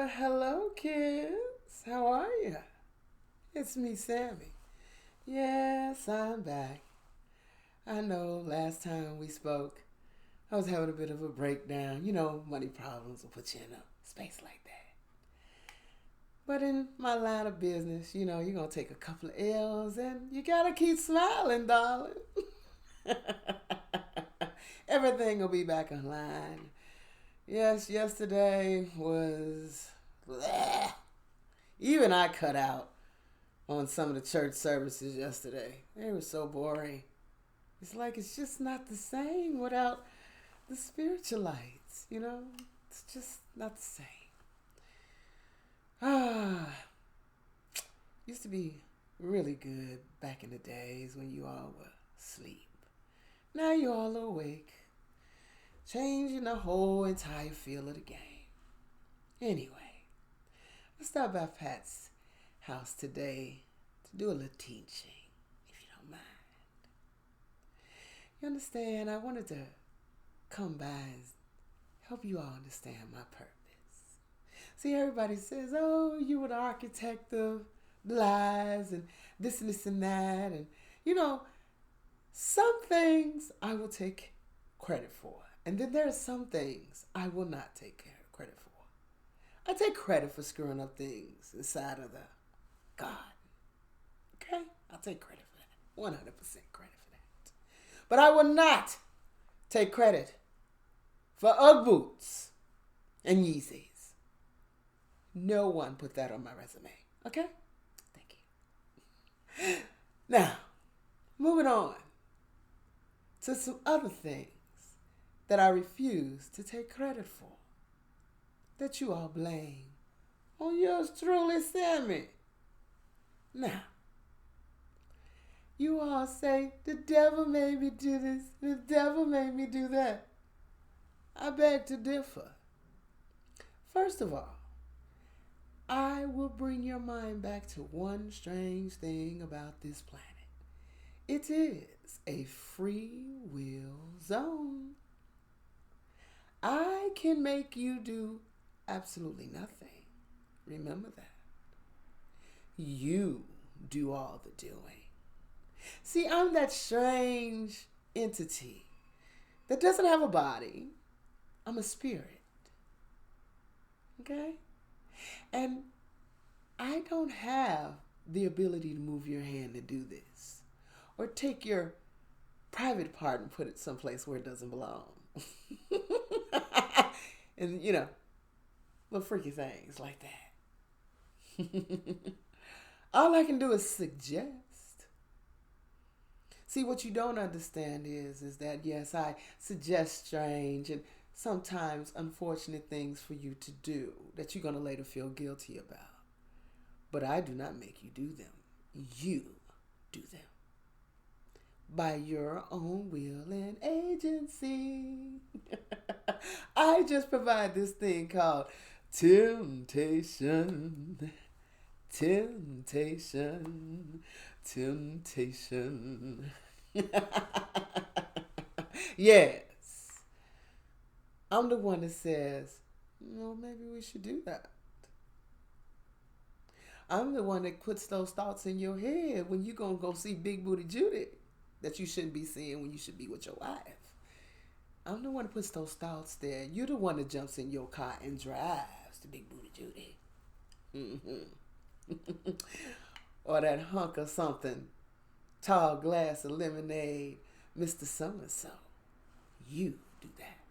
Well, hello, kids. How are you? It's me, Sammy. Yes, I'm back. I know last time we spoke, I was having a bit of a breakdown. Money problems will put you in a space like that. But in my line of business, you're going to take a couple of L's and you got to keep smiling, darling. Everything will be back online. Yes, yesterday was. Bleh. Even I cut out on some of the church services yesterday. They were so boring. It's like it's just not the same without the spiritual lights. It's just not the same. Used to be really good back in the days when you all were asleep. Now you all are awake, changing the whole entire feel of the game. Anyway, let's stop by Pat's house today to do a little teaching, if you don't mind. You understand, I wanted to come by and help you all understand my purpose. See, everybody says, oh, you were the architect of lies and this and that. And, some things I will take credit for. And then there are some things I will not take credit for. I take credit for screwing up things inside of the garden. Okay? I'll take credit for that. 100% credit for that. But I will not take credit for Ugg boots and Yeezys. No one put that on my resume. Okay? Thank you. Now, moving on to some other things that I refuse to take credit for, that you all blame on yours truly, Sammy. Now, you all say, the devil made me do this, the devil made me do that. I beg to differ. First of all, I will bring your mind back to one strange thing about this planet. It is a free will zone. I can make you do absolutely nothing. Remember that. You do all the doing. See, I'm that strange entity that doesn't have a body. I'm a spirit. Okay? And I don't have the ability to move your hand to do this, or take your private part and put it someplace where it doesn't belong. And, little freaky things like that. All I can do is suggest. See, what you don't understand is that, yes, I suggest strange and sometimes unfortunate things for you to do that you're going to later feel guilty about. But I do not make you do them. You do them. By your own will and agency. I just provide this thing called temptation. Temptation. Temptation. Yes. I'm the one that says, maybe we should do that. I'm the one that puts those thoughts in your head when you're going to go see Big Booty Judy that you shouldn't be seeing when you should be with your wife. I'm the one that puts those thoughts there. You're the one that jumps in your car and drives to Big Booty Judy. Mm-hmm. Or that hunk of something, tall glass of lemonade, Mr. So-and-so. You do that.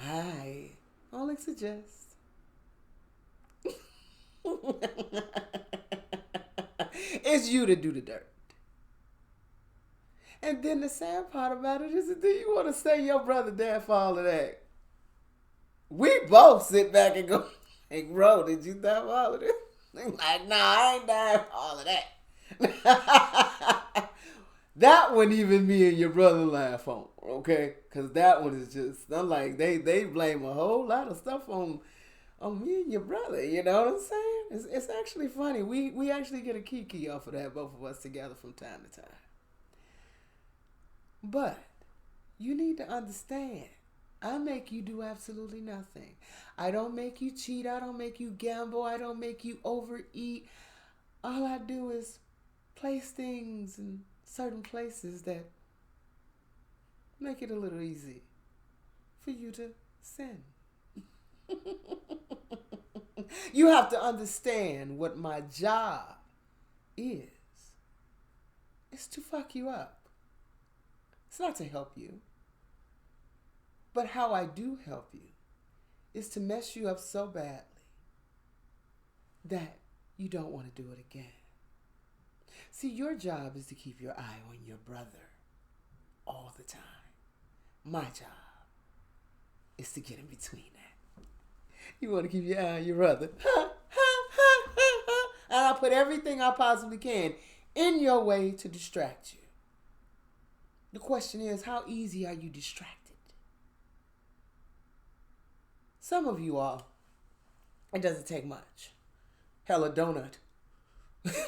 I only suggest. It's you to do the dirt. And then the sad part about it is that you want to say your brother dead for all of that. We both sit back and go, hey, bro, did you die for all of this? I'm like, nah, I ain't dying for all of that. That one even me and your brother laugh on, okay? Because that one is just, I'm like, they blame a whole lot of stuff on me and your brother, you know what I'm saying? It's actually funny. We actually get a kiki off of that, both of us together from time to time. But you need to understand I make you do absolutely nothing. I don't make you cheat. I don't make you gamble. I don't make you overeat. All I do is place things in certain places that make it a little easy for you to sin. You have to understand what my job is. It's to fuck you up. It's not to help you. But how I do help you is to mess you up so badly that you don't want to do it again. See, your job is to keep your eye on your brother all the time. My job is to get in between that. You want to keep your eye on your brother. And I put everything I possibly can in your way to distract you. The question is, how easy are you distracted? Some of you all, it doesn't take much. Hell, a donut.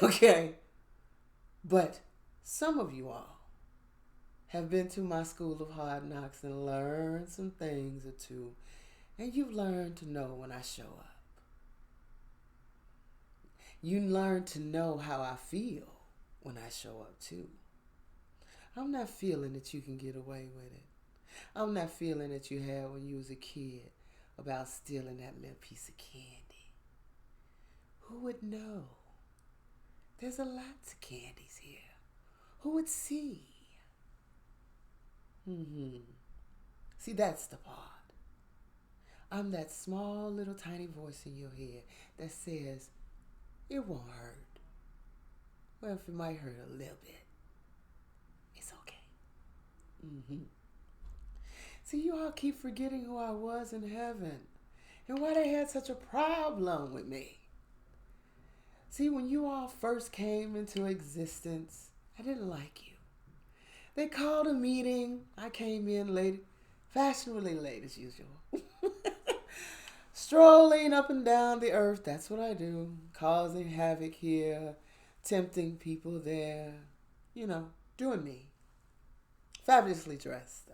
Okay? But some of you all have been to my school of hard knocks and learned some things or two. And you've learned to know when I show up. You learn to know how I feel when I show up too. I'm not feeling that you can get away with it. I'm not feeling that you had when you was a kid about stealing that little piece of candy. Who would know? There's a lot of candies here. Who would see? See, that's the part. I'm that small little tiny voice in your head that says, it won't hurt. Well, if it might hurt a little bit, it's okay. See, you all keep forgetting who I was in heaven and why they had such a problem with me. See, when you all first came into existence, I didn't like you. They called a meeting. I came in late, fashionably late as usual. Strolling up and down the earth, that's what I do. Causing havoc here, tempting people there, doing me. Fabulously dressed, though.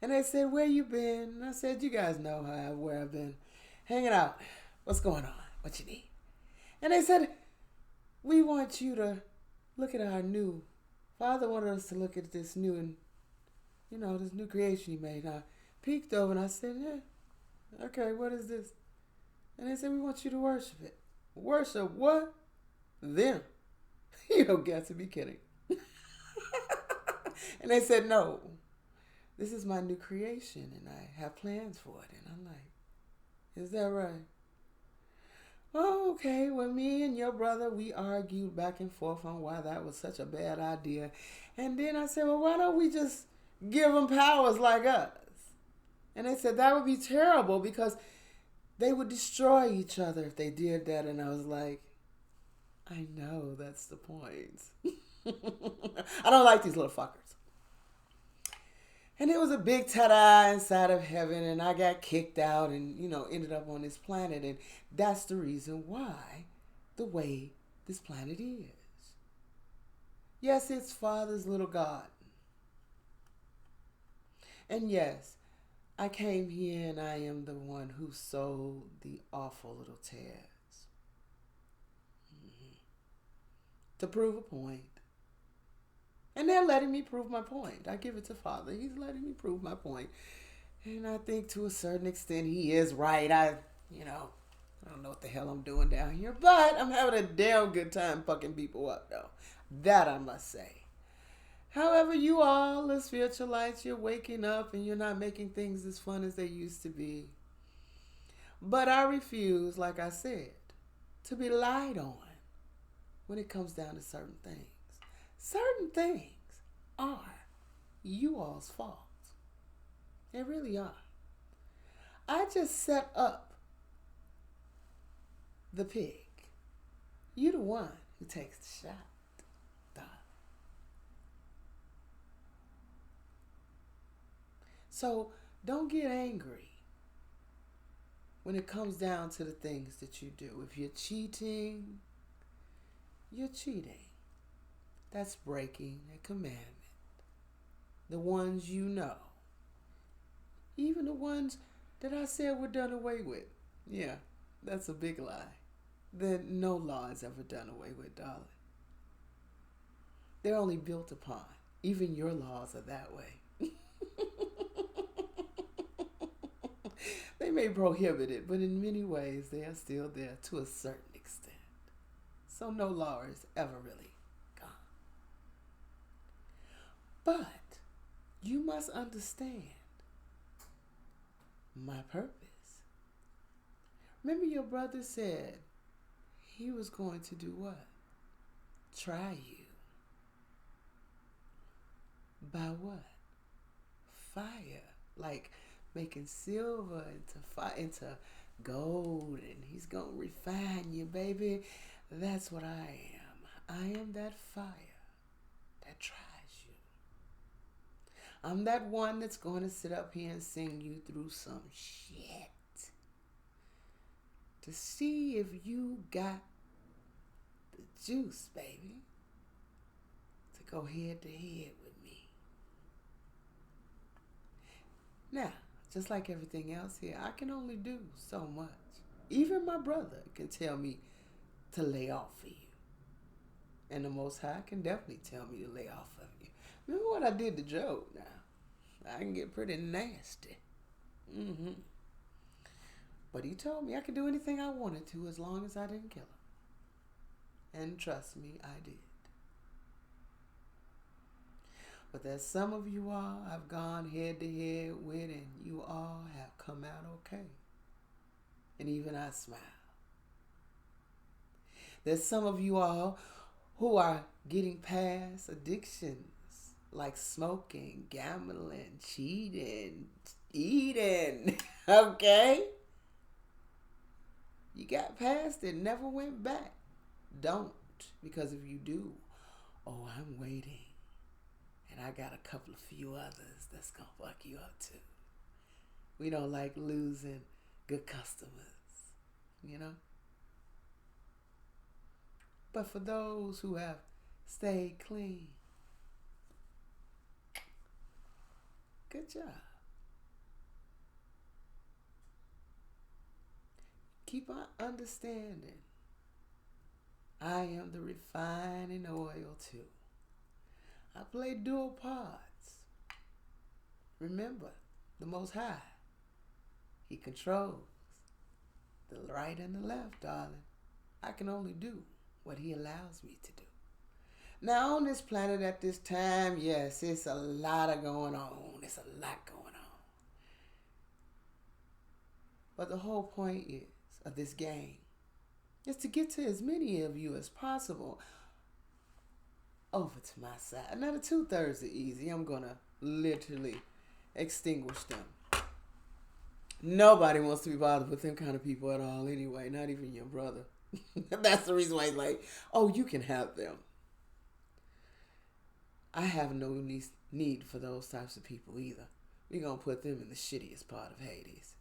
And they said, where you been? And I said, you guys know where I've been. Hanging out. What's going on? What you need? And they said, we want you to look at our new. Father wanted us to look at this new and, this new creation he made. And I peeked over and I said, yeah, okay, what is this? And they said, we want you to worship it. Worship what? Them. You don't got to be kidding. And they said, no. This is my new creation, and I have plans for it. And I'm like, is that right? Oh, okay. Well, me and your brother, we argued back and forth on why that was such a bad idea. And then I said, well, why don't we just give them powers like us? And they said that would be terrible because they would destroy each other if they did that. And I was like, I know, that's the point. I don't like these little fuckers. And it was a big ta-da inside of heaven, and I got kicked out and, ended up on this planet. And that's the reason why, the way this planet is. Yes, it's Father's little garden. And yes, I came here and I am the one who sowed the awful little tares. To prove a point. And they're letting me prove my point. I give it to Father. He's letting me prove my point. And I think to a certain extent he is right. I don't know what the hell I'm doing down here. But I'm having a damn good time fucking people up, though. That I must say. However, you all, the spiritualites, you're waking up and you're not making things as fun as they used to be. But I refuse, like I said, to be lied on when it comes down to certain things. Certain things are you all's fault. They really are. I just set up the pig. You the one who takes the shot. Duh. So don't get angry when it comes down to the things that you do. If you're cheating, you're cheating. That's breaking a commandment. The ones you know. Even the ones that I said were done away with. Yeah, that's a big lie. That no law is ever done away with, darling. They're only built upon. Even your laws are that way. They may prohibit it, but in many ways they are still there to a certain extent. So no law is ever really gone. But you must understand my purpose. Remember your brother said he was going to do what? Try you. By what? Fire. Like making silver into fire, into gold, and he's gonna refine you, baby. That's what I am. I am that fire that tries you. I'm that one that's going to sit up here and sing you through some shit to see if you got the juice, baby, to go head to head with me. Now, just like everything else here, I can only do so much. Even my brother can tell me to lay off of you. And the Most High can definitely tell me to lay off of you. Remember what I did to Job now? I can get pretty nasty. But he told me I could do anything I wanted to as long as I didn't kill him. And trust me, I did. But there's some of you all I've gone head to head with, and you all have come out okay. And even I smile. There's some of you all who are getting past addictions like smoking, gambling, cheating, eating. Okay? You got past it, never went back. Don't, because if you do, oh, I'm waiting. And I got a couple of few others that's going to fuck you up too. We don't like losing good customers, you know? But for those who have stayed clean, good job. Keep on understanding. I am the refining oil too. I play dual parts. Remember, the Most High, He controls the right and the left, darling. I can only do what He allows me to do. Now, on this planet at this time, yes, it's a lot of going on. It's a lot going on. But the whole point is of this game is to get to as many of you as possible over to my side. Now, the 2/3 are easy. I'm going to literally extinguish them. Nobody wants to be bothered with them kind of people at all anyway, not even your brother. That's the reason why he's like, oh, you can have them. I have no need for those types of people either. We're going to put them in the shittiest part of Hades.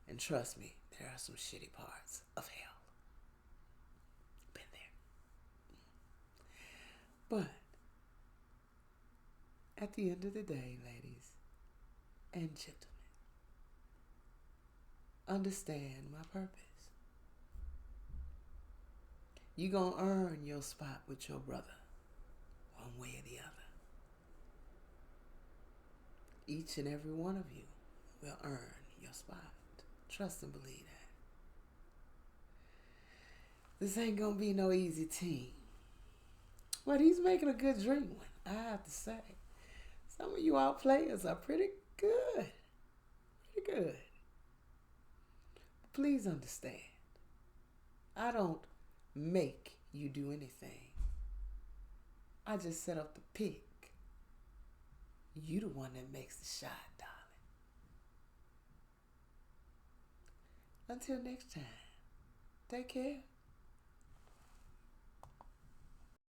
And trust me, there are some shitty parts of hell. Been there. But at the end of the day, ladies and gentlemen, understand my purpose. You're going to earn your spot with your brother one way or the other. Each and every one of you will earn your spot. Trust and believe that. This ain't going to be no easy team. But he's making a good dream one, I have to say. Some of you all players are pretty good. Pretty good. Please understand, I don't make you do anything. I just set up the pick. You the one that makes the shot, darling. Until next time, take care.